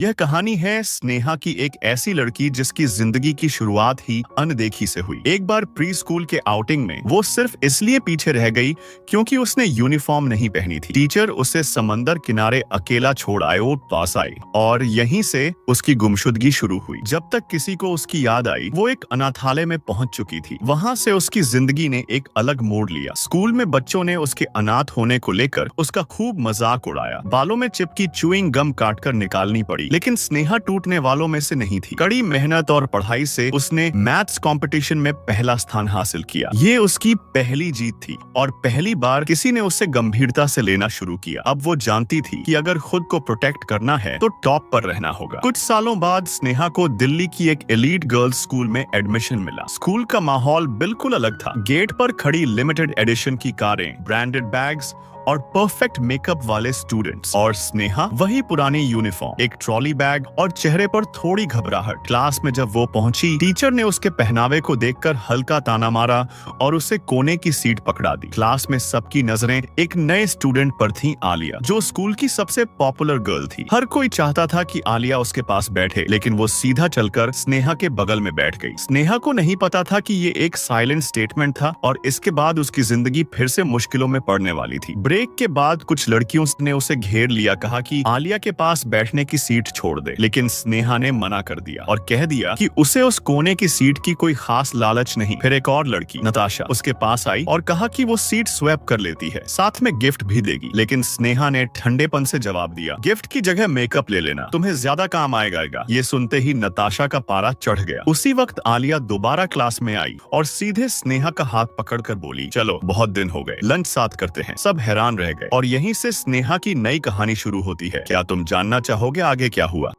यह कहानी है स्नेहा की, एक ऐसी लड़की जिसकी जिंदगी की शुरुआत ही अनदेखी से हुई। एक बार प्री स्कूल के आउटिंग में वो सिर्फ इसलिए पीछे रह गई क्योंकि उसने यूनिफॉर्म नहीं पहनी थी। टीचर उसे समंदर किनारे अकेला छोड़ आए, वो पास आई और यहीं से उसकी गुमशुदगी शुरू हुई। जब तक किसी को उसकी याद आई, वो एक अनाथालय में पहुंच चुकी थी। वहां से उसकी जिंदगी ने एक अलग मोड़ लिया। स्कूल में बच्चों ने उसके अनाथ होने को लेकर उसका खूब मजाक उड़ाया। बालों में चिपकी च्युइंग गम काटकर निकालनी पड़ी, लेकिन स्नेहा टूटने वालों में से नहीं थी। कड़ी मेहनत और पढ़ाई से उसने मैथ्स कंपटीशन में पहला स्थान हासिल किया। ये उसकी पहली जीत थी और पहली बार किसी ने उसे गंभीरता से लेना शुरू किया। अब वो जानती थी कि अगर खुद को प्रोटेक्ट करना है तो टॉप पर रहना होगा। कुछ सालों बाद स्नेहा को दिल्ली की एक एलीट गर्ल्स स्कूल में एडमिशन मिला। स्कूल का माहौल बिल्कुल अलग था। गेट पर खड़ी लिमिटेड एडिशन की कारें, ब्रांडेड बैग्स और परफेक्ट मेकअप वाले स्टूडेंट्स, और स्नेहा वही पुरानी यूनिफॉर्म, एक ट्रॉली बैग और चेहरे पर थोड़ी घबराहट। क्लास में जब वो पहुंची, टीचर ने उसके पहनावे को देखकर हल्का ताना मारा और उसे कोने की सीट पकड़ा दी। क्लास में सबकी नजरें एक नए स्टूडेंट पर थी, आलिया, जो स्कूल की सबसे पॉपुलर गर्ल थी। हर कोई चाहता था कि आलिया उसके पास बैठे, लेकिन वो सीधा चलकर स्नेहा के बगल में बैठ गई। स्नेहा को नहीं पता था कि ये एक साइलेंट स्टेटमेंट था और इसके बाद उसकी जिंदगी फिर से मुश्किलों में पड़ने वाली थी। ब्रेक के बाद कुछ लड़कियों ने उसे घेर लिया, कहा कि आलिया के पास बैठने की सीट छोड़ दे, लेकिन स्नेहा ने मना कर दिया और कह दिया कि उसे उस कोने की सीट की कोई खास लालच नहीं। फिर एक और लड़की, नताशा, उसके पास आई और कहा कि वो सीट स्वैप कर लेती है, साथ में गिफ्ट भी देगी। लेकिन स्नेहा ने ठंडेपन से जवाब दिया, गिफ्ट की जगह मेकअप ले लेना, तुम्हें ज्यादा काम आएगा। ये सुनते ही नताशा का पारा चढ़ गया। उसी वक्त आलिया दोबारा क्लास में आई और सीधे स्नेहा का हाथ पकड़कर बोली, चलो बहुत दिन हो गए, लंच साथ करते हैं। सब हैरान रह गए और यहीं से स्नेहा की नई कहानी शुरू होती है। क्या तुम जानना चाहोगे आगे क्या हुआ?